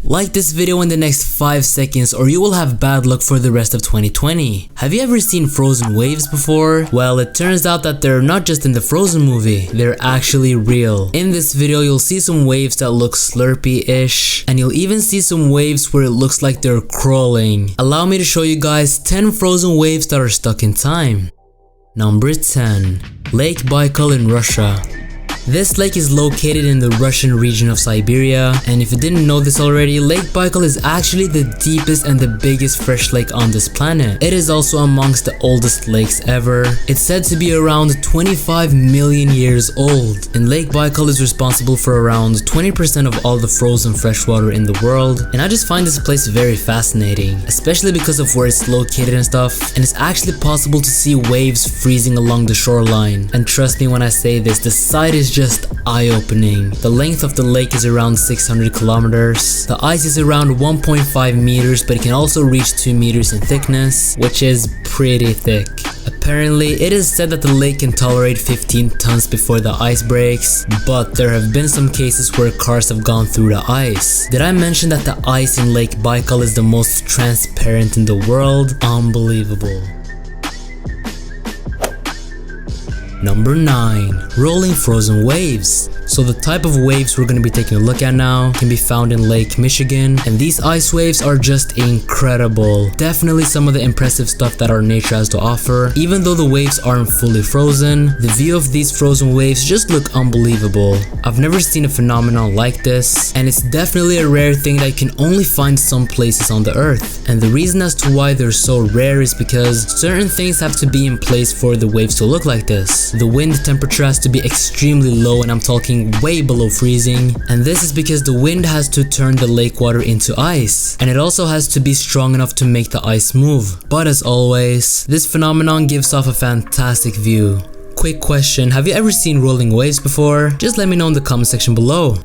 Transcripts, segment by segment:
Like this video in the next 5 seconds or you will have bad luck for the rest of 2020. Have you ever seen frozen waves before? Well, it turns out that they're not just in the Frozen movie, they're actually real. In this video, you'll see some waves that look slurpy-ish, and you'll even see some waves where it looks like they're crawling. Allow me to show you guys 10 frozen waves that are stuck in time. Number 10. Lake Baikal in Russia. This lake is located in the Russian region of Siberia, and if you didn't know this already, Lake Baikal is actually the deepest and the biggest fresh lake on this planet. It is also amongst the oldest lakes ever. It's said to be around 25 million years old, and Lake Baikal is responsible for around 20% of all the frozen freshwater in the world. And I just find this place very fascinating, especially because of where it's located and stuff, and it's actually possible to see waves freezing along the shoreline. And trust me when I say this, the sight is just eye-opening. The length of the lake is around 600 kilometers. The ice is around 1.5 meters, but it can also reach 2 meters in thickness, which is pretty thick. Apparently, it is said that the lake can tolerate 15 tons before the ice breaks, but there have been some cases where cars have gone through the ice. Did I mention that the ice in Lake Baikal is the most transparent in the world? Unbelievable. Number 9. Rolling frozen waves. So the type of waves we're going to be taking a look at now can be found in Lake Michigan, and these ice waves are just incredible. Definitely some of the impressive stuff that our nature has to offer. Even though the waves aren't fully frozen, the view of these frozen waves just look unbelievable. I've never seen a phenomenon like this, and it's definitely a rare thing that you can only find some places on the earth. And the reason as to why they're so rare is because certain things have to be in place for the waves to look like this. The wind temperature has to be extremely low, and I'm talking way below freezing, and this is because the wind has to turn the lake water into ice, and it also has to be strong enough to make the ice move. But as always, this phenomenon gives off a fantastic view. Quick question, have you ever seen rolling waves before? Just let me know in the comment section below.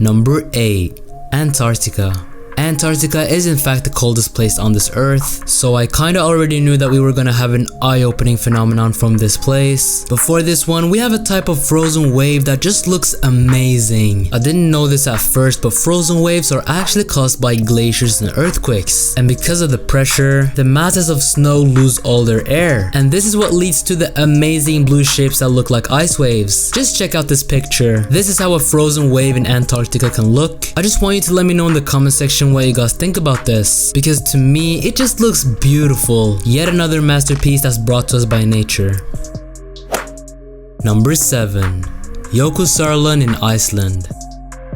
Number 8. Antarctica. Antarctica is in fact the coldest place on this earth, so I kinda already knew that we were gonna have an eye-opening phenomenon from this place. But for this one, we have a type of frozen wave that just looks amazing. I didn't know this at first, but frozen waves are actually caused by glaciers and earthquakes. And because of the pressure, the masses of snow lose all their air. And this is what leads to the amazing blue shapes that look like ice waves. Just check out this picture. This is how a frozen wave in Antarctica can look. I just want you to let me know in the comment section what you guys think about this, because to me it just looks beautiful. Yet another masterpiece that's brought to us by nature. Number 7. Jökulsárlón in Iceland.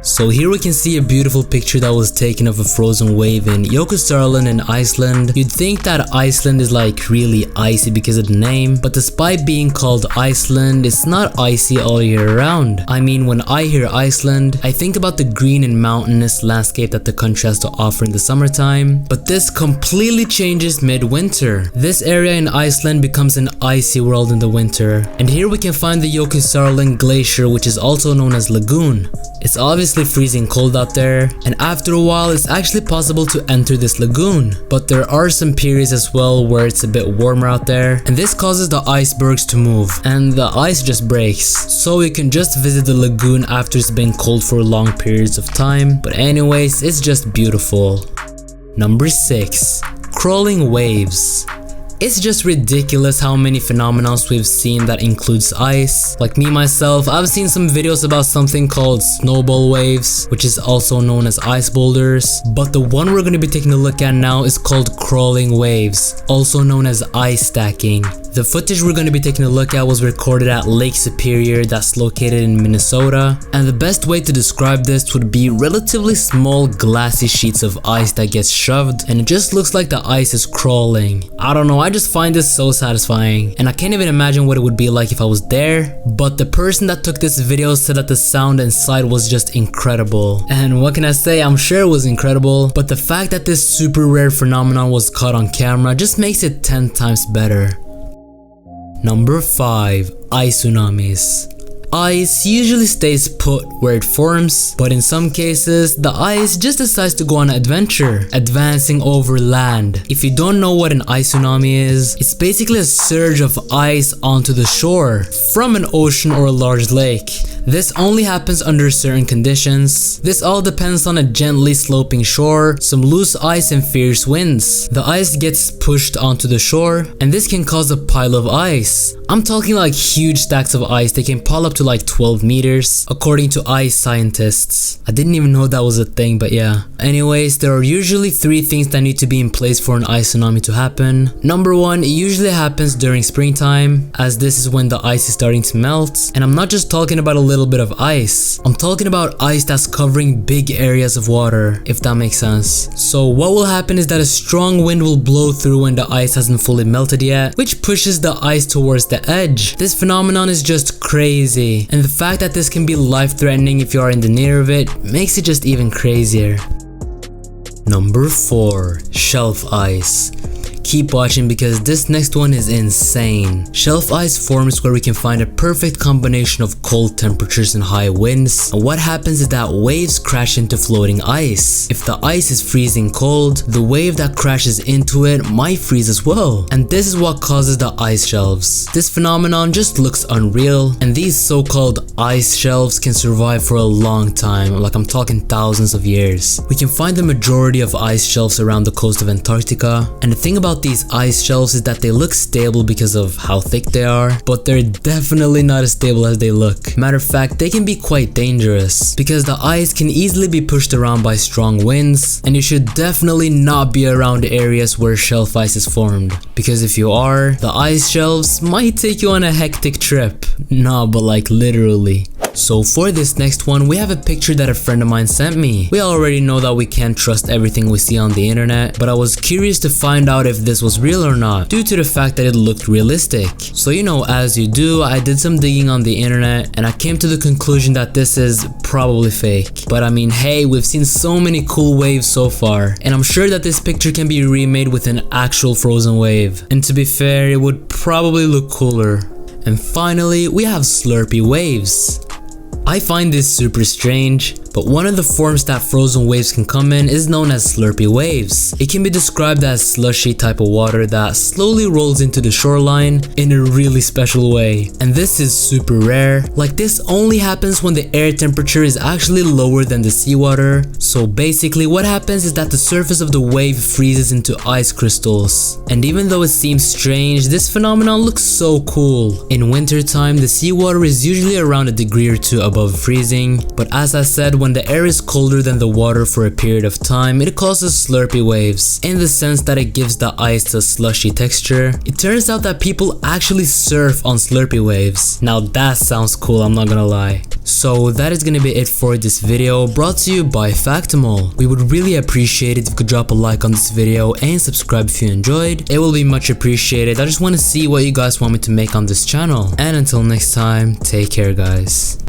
So here we can see a beautiful picture that was taken of a frozen wave in Jökulsárlón in Iceland. You'd think that Iceland is like really icy because of the name, but despite being called Iceland, it's not icy all year round. I mean, when I hear Iceland, I think about the green and mountainous landscape that the country has to offer in the summertime, but this completely changes mid-winter. This area in Iceland becomes an icy world in the winter, and here we can find the Jökulsárlón glacier, which is also known as lagoon. It's obviously freezing cold out there, and after a while it's actually possible to enter this lagoon. But there are some periods as well where it's a bit warmer out there, and this causes the icebergs to move, and the ice just breaks. So you can just visit the lagoon after it's been cold for long periods of time. But anyways, it's just beautiful. Number 6. Crawling waves. It's just ridiculous how many phenomena we've seen that includes ice. Like me myself, I've seen some videos about something called snowball waves, which is also known as ice boulders. But the one we're going to be taking a look at now is called crawling waves, also known as ice stacking. The footage we're going to be taking a look at was recorded at Lake Superior that's located in Minnesota, and the best way to describe this would be relatively small glassy sheets of ice that gets shoved, and it just looks like the ice is crawling. I don't know, I just find this so satisfying, and I can't even imagine what it would be like if I was there. But the person that took this video said that the sound and sight was just incredible. And what can I say, I'm sure it was incredible, but the fact that this super rare phenomenon was caught on camera just makes it 10 times better. Number 5. Ice tsunamis. Ice usually stays put where it forms, but in some cases, the ice just decides to go on an adventure, advancing over land. If you don't know what an ice tsunami is, it's basically a surge of ice onto the shore from an ocean or a large lake. This only happens under certain conditions. This all depends on a gently sloping shore, some loose ice and fierce winds. The ice gets pushed onto the shore, and this can cause a pile of ice. I'm talking like huge stacks of ice. They can pile up to like 12 meters, according to ice scientists. I didn't even know that was a thing, but yeah. Anyways, there are usually 3 things that need to be in place for an ice tsunami to happen. Number 1, it usually happens during springtime, as this is when the ice is starting to melt. And I'm not just talking about a little bit of ice. I'm talking about ice that's covering big areas of water, if that makes sense. So what will happen is that a strong wind will blow through when the ice hasn't fully melted yet, which pushes the ice towards the edge. This phenomenon is just crazy, and the fact that this can be life-threatening if you are in the near of it makes it just even crazier. Number 4. Shelf ice. Keep watching because this next one is insane. Shelf ice forms where we can find a perfect combination of cold temperatures and high winds, and what happens is that waves crash into floating ice. If the ice is freezing cold, the wave that crashes into it might freeze as well, and this is what causes the ice shelves. This phenomenon just looks unreal, and these so-called ice shelves can survive for a long time, like I'm talking thousands of years. We can find the majority of ice shelves around the coast of Antarctica, and the thing about these ice shelves is that they look stable because of how thick they are, but they're definitely not as stable as they look. Matter of fact, they can be quite dangerous because the ice can easily be pushed around by strong winds, and you should definitely not be around areas where shelf ice is formed, because if you are, the ice shelves might take you on a hectic trip. Nah, but like literally. So for this next one, we have a picture that a friend of mine sent me. We already know that we can't trust everything we see on the internet, but I was curious to find out if this was real or not, due to the fact that it looked realistic. So you know, as you do, I did some digging on the internet, and I came to the conclusion that this is probably fake. But I mean, hey, we've seen so many cool waves so far, and I'm sure that this picture can be remade with an actual frozen wave. And to be fair, it would probably look cooler. And finally, we have slurpy waves. I find this super strange, but one of the forms that frozen waves can come in is known as slurpy waves. It can be described as slushy type of water that slowly rolls into the shoreline in a really special way. And this is super rare. Like, this only happens when the air temperature is actually lower than the seawater. So basically what happens is that the surface of the wave freezes into ice crystals. And even though it seems strange, this phenomenon looks so cool. In winter time, the seawater is usually around a degree or 2 above freezing, but as I said, when the air is colder than the water for a period of time, it causes slurpy waves, in the sense that it gives the ice a slushy texture. It turns out that people actually surf on slurpy waves. Now that sounds cool, I'm not gonna lie. So that is gonna be it for this video, brought to you by Factimal. We would really appreciate it if you could drop a like on this video and subscribe if you enjoyed. It will be much appreciated. I just want to see what you guys want me to make on this channel. And until next time, take care guys.